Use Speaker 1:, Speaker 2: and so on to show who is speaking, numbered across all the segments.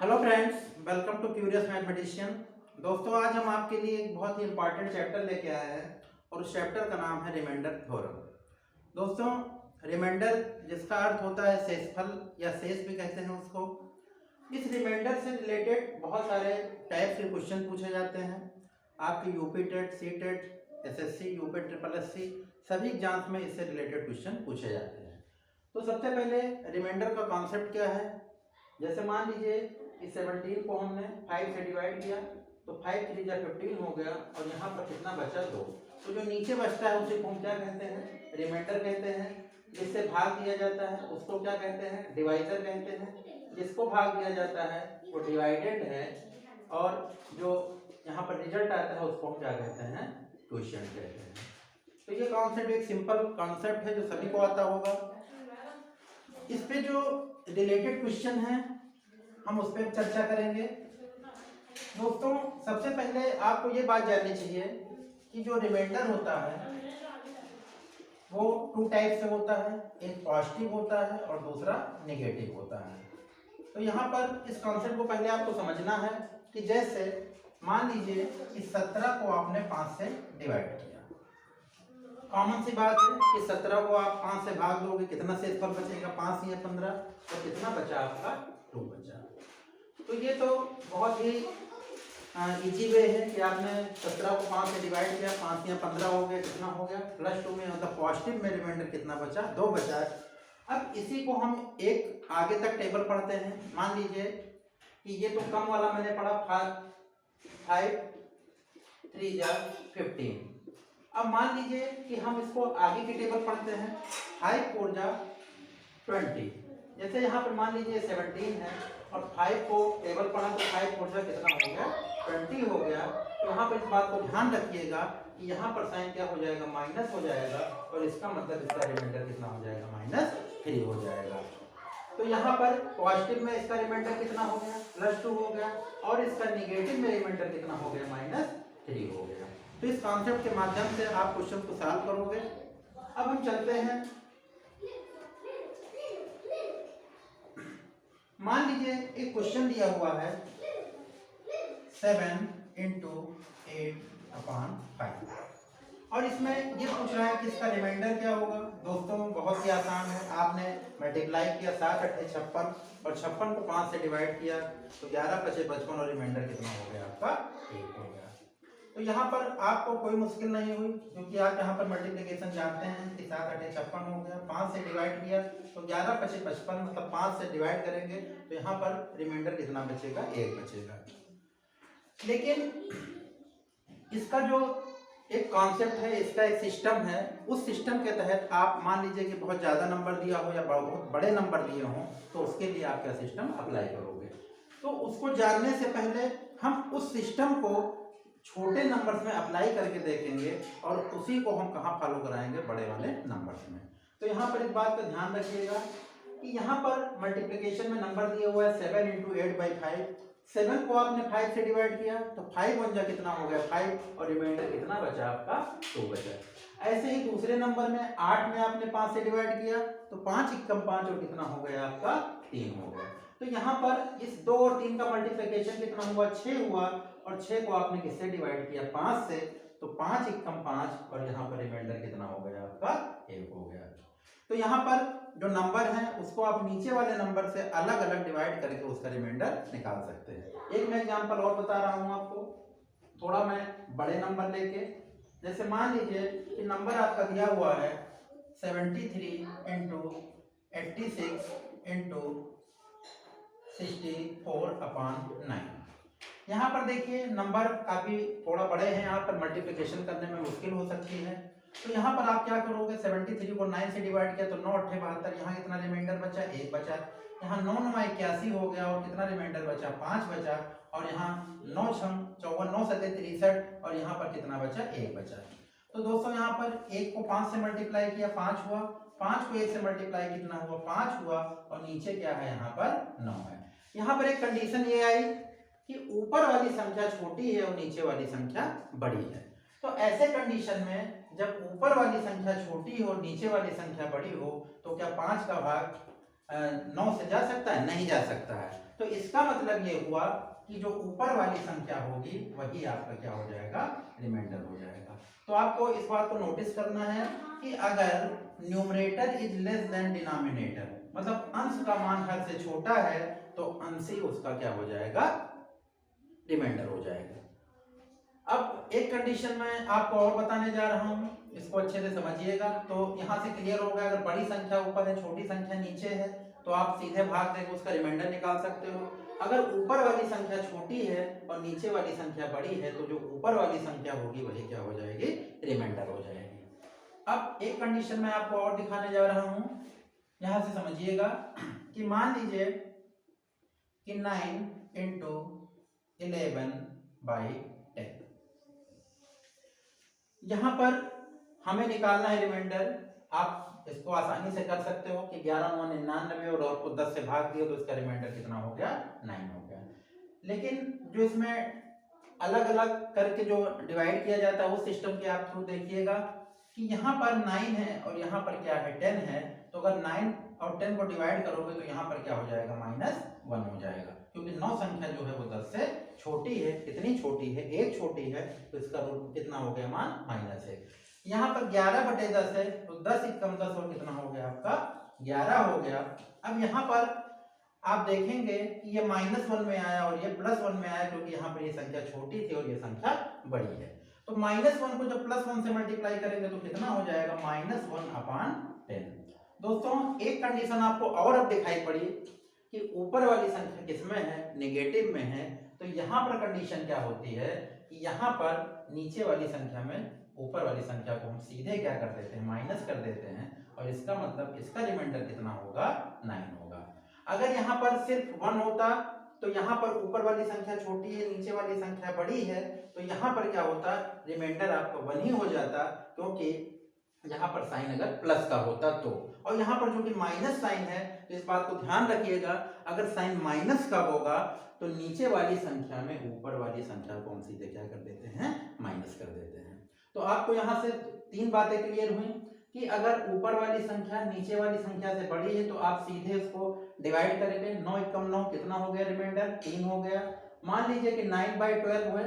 Speaker 1: Hello friends, welcome to curious mathematician. दोस्तों, आज हम आपके लिए एक बहुत ही इंपॉर्टेंट चैप्टर लेके आए हैं और उस चैप्टर का नाम है रिमाइंडर थ्योरम। दोस्तों, रिमाइंडर जिसका अर्थ होता है शेषफल या शेष भी कहते हैं उसको। इस रिमाइंडर से रिलेटेड बहुत सारे टाइप्स के क्वेश्चन पूछे जाते हैं। आपके UP TET, C TET, SSC, UP triple SC सभी एग्जाम्स में इससे रिलेटेड क्वेश्चन पूछे जाते हैं। तो सबसे पहले रिमाइंडर का कॉन्सेप्ट क्या है। जैसे मान लीजिए कि 17 को हमने 5 से डिवाइड किया तो 5 3 जा 15 हो गया और यहाँ पर कितना बचा 2। तो जो नीचे बचता है उसे हम क्या कहते हैं, रिमाइंडर कहते हैं। जिससे भाग दिया जाता है उसको क्या कहते हैं, डिवाइजर कहते हैं। जिसको भाग दिया जाता है वो डिवाइडेड है और जो यहाँ पर रिजल्ट आता है उसको हम क्या कहते हैं, क्वेश्चन कहते हैं। तो ये कॉन्सेप्ट एक सिंपल कॉन्सेप्ट है जो सभी को आता होगा। इस पे जो रिलेटेड क्वेश्चन है हम उस पर चर्चा करेंगे। दोस्तों, सबसे पहले आपको ये बात जाननी चाहिए कि जो रिमाइंडर होता है वो 2 टाइप से होता है, एक पॉजिटिव होता है और दूसरा नेगेटिव होता है। तो यहाँ पर इस कॉन्सेप्ट को पहले आपको समझना है कि जैसे मान लीजिए कि 17 को आपने 5 से डिवाइड किया। कॉमन सी बात है कि 17 को आप 5 से भाग दोगे, कितना शेषफल बचेगा, 5 या 15, तो कितना बचा आपका 2 बचा। तो ये तो बहुत ही इजी वे है कि आपने 17 को 5 से डिवाइड किया, 5 या 15 हो गया, कितना हो गया +2 में, मतलब पॉजिटिव में रिमाइंडर कितना बचा, 2 बचा है। अब इसी को हम एक आगे तक टेबल पढ़ते हैं। मान लीजिए कि ये तो कम वाला मैंने पढ़ा 5 3 जा 15। अब मान लीजिए कि हम इसको आगे की टेबल पढ़ते हैं, 5 4 जा 20। जैसे यहाँ पर मान लीजिए 17 है और 5 को टेबल पढ़ा तो 5 4 जा कितना हो गया, 20 हो गया। तो यहाँ पर इस बात को ध्यान रखिएगा कि यहाँ पर साइन क्या हो जाएगा, माइनस हो जाएगा और इसका मतलब इसका रिमाइंडर कितना हो जाएगा, -3 हो जाएगा। तो यहाँ पर पॉजिटिव में इसका रिमाइंडर कितना हो गया, +2 हो गया और इसका निगेटिव में रिमाइंडर कितना हो गया, -3 हो गया। तो इस कॉन्सेप्ट के माध्यम से आप क्वेश्चन को सॉल्व करोगे। अब हम चलते हैं, मान लीजिए एक क्वेश्चन दिया हुआ है 7 × 8/5 और इसमें ये पूछ रहा है कि इसका रिमाइंडर क्या होगा। दोस्तों, बहुत ही आसान है। आपने मल्टीप्लाई किया 7 8 56 और 56 को 5 से डिवाइड किया तो 11 + 55 और रिमाइंडर कितना हो गया आपका, 1 हो गया। तो यहाँ पर आपको कोई मुश्किल नहीं हुई क्योंकि आप यहाँ पर मल्टीप्लिकेशन जानते हैं कि 7 8 56 हो गया, 5 से डिवाइड किया तो 11 + 55, मतलब 5 से डिवाइड करेंगे तो यहाँ पर रिमाइंडर कितना बचेगा, 1 बचेगा। लेकिन इसका जो एक कॉन्सेप्ट है, इसका एक सिस्टम है, उस सिस्टम के तहत आप मान लीजिए कि बहुत ज़्यादा नंबर दिया हो या बहुत बड़े नंबर दिए हों तो उसके लिए आप क्या सिस्टम अप्लाई करोगे। तो उसको जानने से पहले हम उस सिस्टम को छोटे नंबर्स में अप्लाई करके देखेंगे और उसी को हम कहाँ फॉलो कराएंगे, बड़े वाले नंबर्स में। तो यहाँ पर इस बात का ध्यान रखिएगा कि यहाँ पर मल्टीप्लिकेशन में नंबर दिया हुआ है 7 × 8/5। 7 को आपने 5 से डिवाइड किया तो 5 1 जा कितना हो गया, 5 और रिमाइंडर कितना बचा आपका, 2 बचा। ऐसे ही दूसरे नंबर में 8 में आपने 5 से डिवाइड किया तो 5 × 5 और कितना हो गया आपका, 3 हो गया। तो यहाँ पर इस 2 और 3 का मल्टीप्लिकेशन कितना हुआ, 6 हुआ और 6 को आपने किससे डिवाइड किया, 5 से, तो 5 × 5 और यहाँ पर रिमाइंडर कितना हो गया आपका, 1 हो गया। तो यहाँ पर जो नंबर है उसको आप नीचे वाले नंबर से अलग अलग डिवाइड करके उसका रिमाइंडर निकाल सकते हैं। एक मैं एग्जांपल और बता रहा हूँ आपको, थोड़ा मैं बड़े नंबर लेके। जैसे मान लीजिए कि नंबर आपका दिया हुआ है 73 × 86 × 64/9। यहाँ पर देखिए नंबर काफ़ी थोड़ा बड़े हैं, यहाँ पर मल्टीप्लिकेशन करने में मुश्किल हो सकती है। तो यहाँ पर आप क्या करोगे, 73 को 9 से डिवाइड किया तो 9 8 72, यहाँ कितना रिमाइंडर बचा, 1 बचा। यहाँ 9 9 81 हो गया और कितना रिमाइंडर बचा, 5 बचा। और यहाँ 9 6 54, 9 7 63 और यहाँ पर कितना बचा, 1 बचा। तो दोस्तों यहाँ पर 1 को 5 से मल्टीप्लाई किया, 5 हुआ, 5 को 1 से मल्टीप्लाई कितना हुआ, 5 हुआ और नीचे क्या है, यहाँ पर 9 है। यहाँ पर एक कंडीशन ये आई कि ऊपर वाली संख्या छोटी है और नीचे वाली संख्या बड़ी है। तो ऐसे कंडीशन में जब ऊपर वाली संख्या छोटी हो और नीचे वाली संख्या बड़ी हो तो क्या 5 का भाग 9 से जा सकता है? नहीं जा सकता है। तो इसका मतलब ये हुआ कि जो ऊपर वाली संख्या होगी वही आपका क्या हो जाएगा, रिमाइंडर हो जाएगा। तो आपको इस बात को नोटिस करना है कि अगर numerator is less than denominator, मतलब अंश का मान हर से छोटा है, तो अंश ही उसका क्या हो जाएगा, रिमाइंडर हो जाएगा। अब एक कंडीशन में आपको और बताने जा रहा हूं, इसको अच्छे से समझिएगा। तो यहां से क्लियर होगा, अगर बड़ी संख्या ऊपर है छोटी संख्या नीचे है तो आप सीधे भाग देकर उसका रिमाइंडर निकाल सकते हो। अगर ऊपर वाली संख्या छोटी है और नीचे वाली संख्या बड़ी है तो जो ऊपर वाली संख्या होगी वही क्या हो जाएगी, रिमाइंडर हो जाएगी। अब एक कंडीशन में आपको और दिखाने जा रहा हूं, यहां से समझिएगा कि मान लीजिए कि 9 इंटू 11/10, यहां पर हमें निकालना है रिमाइंडर। आप इसको आसानी से कर सकते हो कि 11 9 99 और आपको 10 से भाग दिया तो इसका रिमाइंडर कितना हो गया, 9 हो गया। लेकिन जो इसमें अलग अलग करके जो डिवाइड किया जाता है उस सिस्टम के आप थ्रू देखिएगा कि यहाँ पर 9 है और यहाँ पर क्या है, 10 है। तो अगर 9 और 10 को डिवाइड करोगे तो यहाँ पर क्या हो जाएगा, -1 हो जाएगा, क्योंकि 9 संख्या जो है वो 10 से छोटी है। कितनी छोटी है, 1 छोटी है, तो इसका रूट कितना हो गया, मान -1। यहाँ पर 11/10 है तो 10 × 10 और कितना हो गया आपका, 11 हो गया। अब यहाँ पर आप देखेंगे कि ये -1 में आया और ये +1 में आया, क्योंकि यहाँ पर ये संख्या छोटी थी और ये संख्या बड़ी है। तो -1 को जब +1 से मल्टीप्लाई करेंगे तो कितना हो जाएगा, -1/10। दोस्तों एक कंडीशन आपको और अब दिखाई पड़ी कि ऊपर वाली संख्या किसमें है, नेगेटिव में है। तो यहाँ पर कंडीशन क्या होती है कि यहाँ पर नीचे वाली संख्या में ऊपर वाली संख्या को हम सीधे क्या कर देते हैं, माइनस कर देते हैं, और इसका मतलब इसका रिमाइंडर कितना होगा, 9 होगा। अगर यहाँ पर सिर्फ 1 होता तो यहाँ पर ऊपर वाली संख्या छोटी है, नीचे वाली संख्या बड़ी है, तो यहाँ पर क्या होता, रिमाइंडर आपका 1 ही हो जाता, क्योंकि यहाँ पर साइन अगर प्लस का होता तो। और यहाँ पर जो कि माइनस साइन है, तो इस बात को ध्यान रखिएगा, अगर साइन माइनस का होगा तो नीचे वाली संख्या में ऊपर वाली संख्या को हम सीधे क्या कर देते हैं, माइनस कर देते हैं। तो आपको यहाँ से 3 बातें क्लियर हुई कि अगर ऊपर वाली संख्या नीचे वाली संख्या से बड़ी है तो आप सीधे उसको डिवाइड करेंगे। 9 × 9 कितना हो गया, रिमाइंडर 3 हो गया। मान लीजिए कि 9/12 है,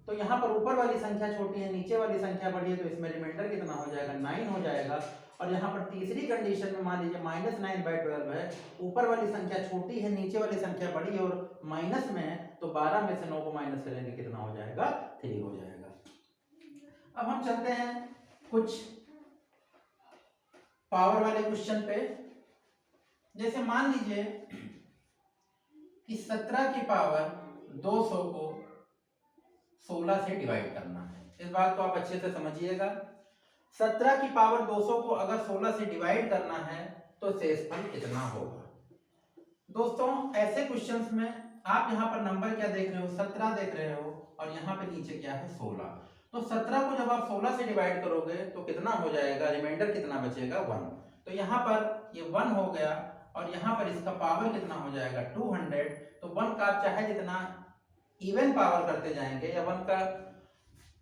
Speaker 1: तो यहाँ पर ऊपर वाली संख्या छोटी है, नीचे वाली संख्या बड़ी है, तो इसमें रिमाइंडर कितना हो जाएगा, 9 हो जाएगा। और यहाँ पर तीसरी कंडीशन में मान लीजिए -9/12 है, ऊपर वाली संख्या छोटी है, नीचे वाली संख्या बड़ी है और माइनस में है, तो 12 में से 9 को माइनस करेंगे कितना हो जाएगा, 3 हो जाएगा। अब हम चलते हैं कुछ पावर वाले क्वेश्चन पे। जैसे मान लीजिए कि 17 की पावर 200 को 16 से डिवाइड करना है। इस बात को आप अच्छे से समझिएगा। 17 की पावर 200 को अगर 16 से डिवाइड करना है तो शेषफल कितना होगा। दोस्तों ऐसे क्वेश्चंस में आप यहाँ पर नंबर क्या देख रहे हो, 17 देख रहे हो, और यहाँ पे नीचे क्या है, 16। तो 17 को जब आप 16 से डिवाइड करोगे तो कितना हो जाएगा, रिमाइंडर कितना बचेगा, 1। तो यहाँ पर ये 1 हो गया और यहाँ पर इसका पावर कितना हो जाएगा, 200। तो 1 का आप चाहे जितना इवन पावर करते जाएंगे, या 1 का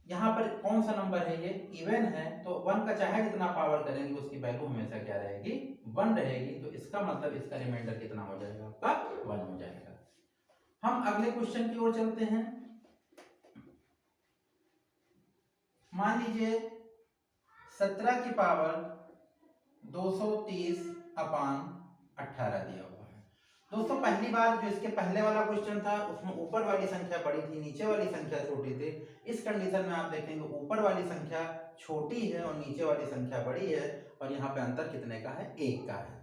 Speaker 1: यहाँ पर कौन सा नंबर है, ये इवन है, तो 1 का चाहे जितना पावर करेंगे उसकी वैल्यू हमेशा क्या रहेगी, 1 रहेगी। तो इसका मतलब इसका रिमाइंडर कितना हो जाएगा, आपका 1 हो जाएगा। हम अगले क्वेश्चन की ओर चलते हैं। मान लीजिए 17 की पावर 230/18 दिया हुआ है। दोस्तों पहली बार जो इसके पहले वाला क्वेश्चन था उसमें ऊपर वाली संख्या बड़ी थी, नीचे वाली संख्या छोटी थी। इस कंडीशन में आप देखेंगे ऊपर वाली संख्या छोटी है और नीचे वाली संख्या बड़ी है, और यहाँ पे अंतर कितने का है, 1 का है।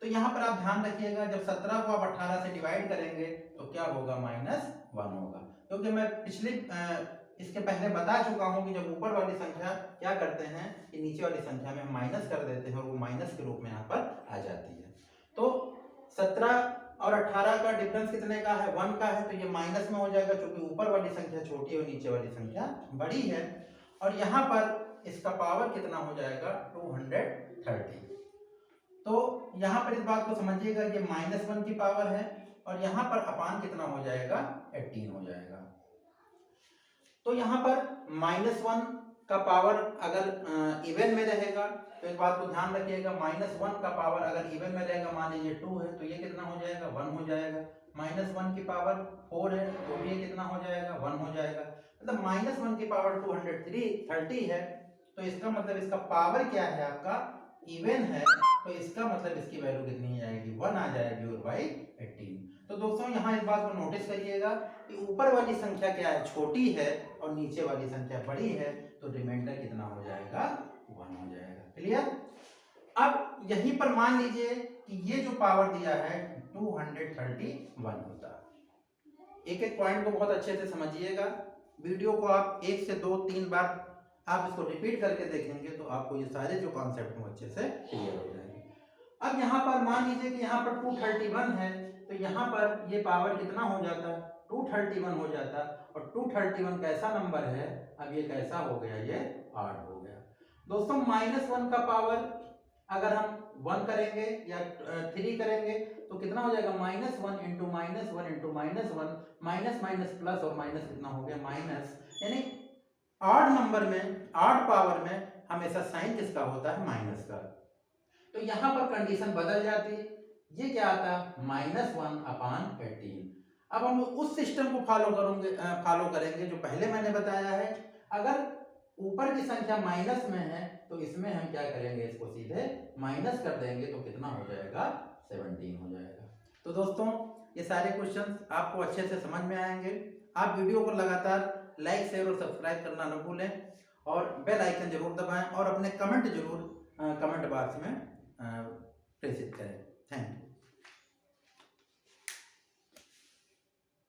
Speaker 1: तो यहाँ पर आप ध्यान रखिएगा, जब 17 को आप 18 से डिवाइड करेंगे तो क्या होगा, -1 होगा। क्योंकि मैं पिछले इसके पहले बता चुका हूं कि जब ऊपर वाली संख्या क्या करते हैं कि नीचे वाली संख्या में माइनस कर देते हैं और वो माइनस के रूप में यहाँ पर आ जाती है। तो 17 और 18 का डिफरेंस कितने का है, 1 का है, तो ये माइनस में हो जाएगा क्योंकि ऊपर वाली संख्या छोटी है और नीचे वाली संख्या बड़ी है। और यहाँ पर इसका पावर कितना हो जाएगा, 230। तो यहाँ पर इस बात को समझिएगा, ये -1 की पावर है और यहाँ पर अपान कितना हो जाएगा, 18 हो जाएगा। तो यहाँ पर -1 का पावर अगर इवन में रहेगा तो एक बात को ध्यान रखिएगा, -1 का पावर अगर इवन में रहेगा, मान लीजिए 2 है तो ये कितना हो जाएगा, 1 हो जाएगा। -1 की पावर 4 है तो ये कितना हो जाएगा, 1 हो जाएगा। मतलब -1 की पावर 230 है तो इसका मतलब इसका पावर क्या है आपका, इवन है, तो इसका मतलब इसकी वैल्यू कितनी आएगी, 1 आ जाएगी और बाई 18। तो दोस्तों यहाँ इस बात को नोटिस करिएगा कि ऊपर वाली संख्या क्या है, छोटी है, और नीचे वाली संख्या बड़ी है, तो रिमाइंडर कितना हो जाएगा, 1 हो जाएगा। क्लियर। अब यहीं पर मान लीजिए कि ये जो पावर दिया है 231 होता है। एक एक पॉइंट को बहुत अच्छे से समझिएगा, वीडियो को आप 1 से 2-3 बार आप इसको रिपीट करके देखेंगे तो आपको ये सारे जो कॉन्सेप्ट हैं अच्छे से क्लियर हो जाएंगे। अब यहाँ पर मान लीजिए कि यहाँ पर 231 है तो यहाँ पर ये पावर कितना हो जाता, 231 हो जाता, और 231 कैसा नंबर है, अब ये कैसा हो गया, ये 8 हो गया। दोस्तों -1 का पावर अगर हम 1 करेंगे या 3 करेंगे तो कितना हो जाएगा, -1 into -1 into -1, minus minus plus, और माइनस कितना हो गया, माइनस। यानी 8 नंबर में, 8 पावर में हमेशा साइन किसका होता है, माइनस का। तो यहाँ पर कंडीशन बदल जाती है, ये क्या आता है, -1/18। अब हम उस सिस्टम को फॉलो करेंगे जो पहले मैंने बताया है। अगर ऊपर की संख्या माइनस में है तो इसमें हम क्या करेंगे, इसको सीधे माइनस कर देंगे तो कितना हो जाएगा, 17 हो जाएगा। तो दोस्तों ये सारे क्वेश्चन आपको अच्छे से समझ में आएंगे। आप वीडियो को लगातार लाइक, शेयर और सब्सक्राइब करना न भूलें, और बेल आइकन जरूर दबाएं, और अपने कमेंट जरूर कमेंट बॉक्स में प्रेषित करें। Thank you.